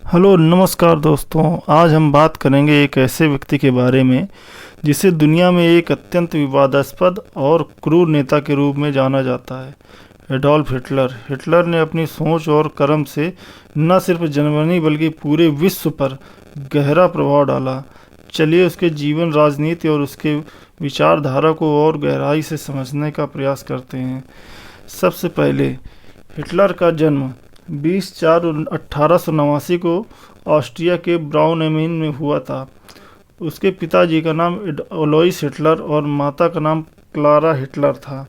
Hello नमस्कार दोस्तों। आज हम बात करेंगे एक ऐसे व्यक्ति के बारे में जिसे दुनिया में एक अत्यंत विवादास्पद और क्रूर नेता के रूप में जाना जाता है। Adolf Hitler. हिटलर ने अपनी सोच और कर्म से न सिर्फ जर्मनी बल्कि पूरे विश्व पर गहरा प्रभाव डाला। चलिए उसके जीवन, राजनीति और उसके विचारधारा को और गहराई से समझने का प्रयास करते हैं। सबसे पहले हिटलर का जन्म 20 चार 1889 को ऑस्ट्रिया के ब्राउनेमिन में हुआ था। उसके पिताजी का नाम अलोइस हिटलर और माता का नाम क्लारा हिटलर था।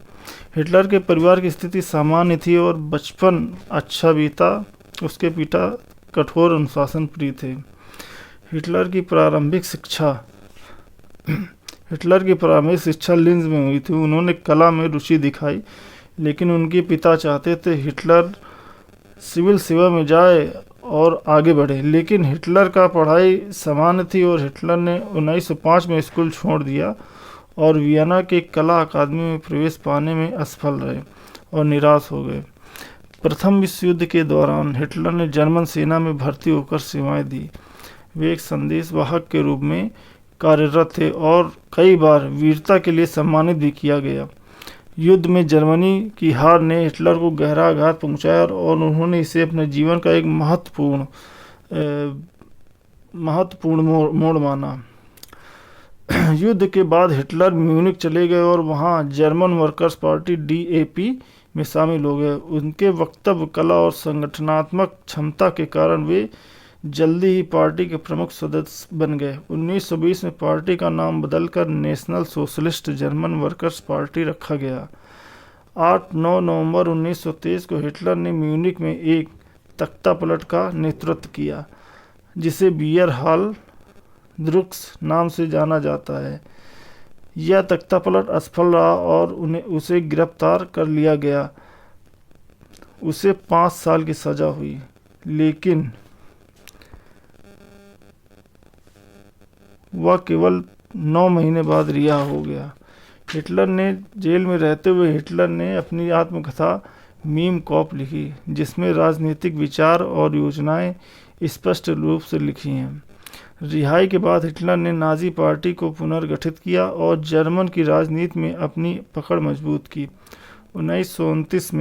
हिटलर के परिवार की स्थिति सामान्य थी और बचपन अच्छा बीता। उसके पिता कठोर अनुशासन प्रिय थे। हिटलर की प्रारंभिक शिक्षा हिटलर की प्रारंभिक शिक्षा लिंज में हुई थी। उन्होंने कला में रुचि दिखाई, लेकिन उनके पिता चाहते थे हिटलर सिविल सेवा में जाए और आगे बढ़े, लेकिन हिटलर का पढ़ाई सामान्य थी और हिटलर ने 1905 में स्कूल छोड़ दिया और वियना के कला अकादमी में प्रवेश पाने में असफल रहे और निराश हो गए। प्रथम विश्व युद्ध के दौरान हिटलर ने जर्मन सेना में भर्ती होकर सेवाएं दी। वे एक संदेशवाहक के रूप में कार्यरत थे और कई बार वीरता के लिए सम्मानित भी किया गया। युद्ध में जर्मनी की हार ने हिटलर को गहरा आघात पहुंचाया और उन्होंने इसे अपने जीवन का एक महत्वपूर्ण मोड़ माना। युद्ध के बाद हिटलर म्यूनिख चले गए और वहां जर्मन वर्कर्स पार्टी डीएपी में शामिल हो गए। उनके वक्तव्य, कला और संगठनात्मक क्षमता के कारण वे जल्दी ही पार्टी के प्रमुख सदस्य बन गए। 1920 में पार्टी का नाम बदलकर national socialist German workers party रखा गया। 8-9 नवंबर 1923 को हिटलर ने म्यूनिख में एक तख्तापलट का नेतृत्व किया, जिसे बियर हाल द्रुक्स नाम से जाना जाता है। यह तख्तापलट असफल रहा और उसे गिरफ्तार कर लिया गया। उसे 5 साल की सजा हुई, लेकिन वह केवल 9 महीने बाद रिहा हो गया। हिटलर ने जेल में रहते हुए हिटलर ने अपनी आत्मकथा मीम कॉप लिखी, जिसमें राजनीतिक विचार और योजनाएं स्पष्ट रूप से लिखी हैं। रिहाई के बाद हिटलर ने नाजी पार्टी को पुनर्गठित किया और जर्मन की राजनीति में अपनी पकड़ मजबूत की। 1929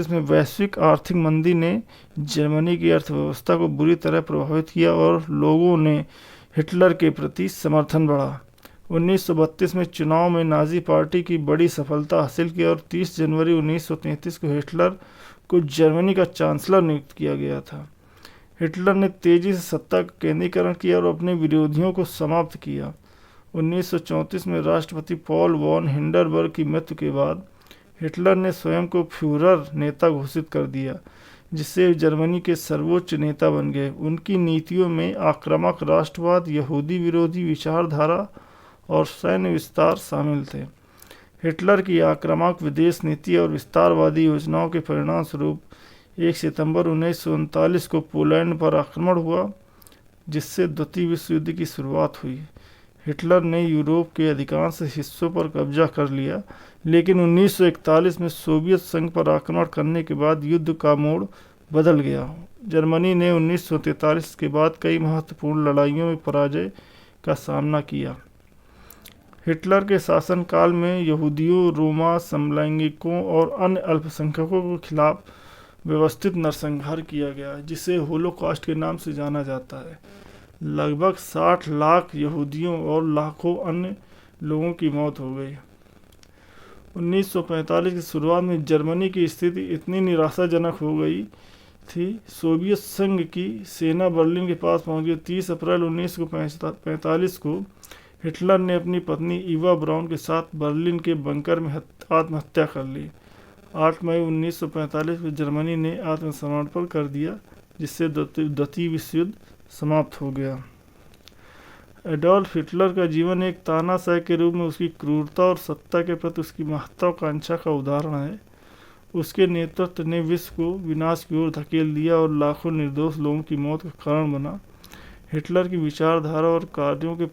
में वैश्विक आर्थिक मंदी ने जर्मनी की अर्थव्यवस्था को बुरी तरह प्रभावित किया और लोगों ने हिटलर के प्रति समर्थन बढ़ा। 1932 में चुनाव में नाजी पार्टी की बड़ी सफलता हासिल की और 30 जनवरी 1933 को हिटलर को जर्मनी का चांसलर नियुक्त किया गया था। हिटलर ने तेजी से सत्ता का केंद्रीकरण किया और अपने विरोधियों को समाप्त किया। 1934 में राष्ट्रपति पॉल वॉन हिंडरबर्ग की मृत्यु के बाद हिटलर ने स्वयं को फ्यूरर नेता घोषित कर दिया, जिससे जर्मनी के सर्वोच्च नेता बन गए। उनकी नीतियों में आक्रामक राष्ट्रवाद, यहूदी विरोधी विचारधारा और सैन्य विस्तार शामिल थे। हिटलर की आक्रामक विदेश नीति और विस्तारवादी योजनाओं के परिणाम स्वरूप 1 सितंबर 1939 को पोलैंड पर आक्रमण हुआ, जिससे द्वितीय विश्व युद्ध की शुरुआत हुई। हिटलर ने यूरोप के अधिकांश हिस्सों पर कब्जा कर लिया, लेकिन 1941 में सोवियत संघ पर आक्रमण करने के बाद युद्ध का मोड़ बदल गया। जर्मनी ने 1943 के बाद कई महत्वपूर्ण लड़ाइयों में पराजय का सामना किया। हिटलर के शासनकाल में यहूदियों, रोमा, समलैंगिकों और अन्य अल्पसंख्यकों के खिलाफ व्यवस्थित नरसंहार किया गया, जिसे होलोकॉस्ट के नाम से जाना जाता है। लगभग 60 लाख यहूदियों और लाखों अन्य लोगों की मौत हो गई। 1945 की शुरुआत में जर्मनी की स्थिति इतनी निराशाजनक हो गई थी, सोवियत संघ की सेना बर्लिन के पास पहुंच गई। 30 अप्रैल 1945 को हिटलर ने अपनी पत्नी इवा ब्राउन के साथ बर्लिन के बंकर में आत्महत्या कर ली। 8 मई 1945 को जर्मनी ने आत्मसमर्पण कर दिया, जिससे द्वितीय विश्व युद्ध समाप्त हो गया। एडोल्फ हिटलर का जीवन एक तानाशाह के रूप में उसकी क्रूरता और सत्ता के प्रति उसकी महत्वाकांक्षा का उदाहरण है। उसके नेतृत्व ने विश्व को विनाश की ओर धकेल दिया और लाखों निर्दोष लोगों की मौत का कारण बना। हिटलर की विचारधारा और कार्यों के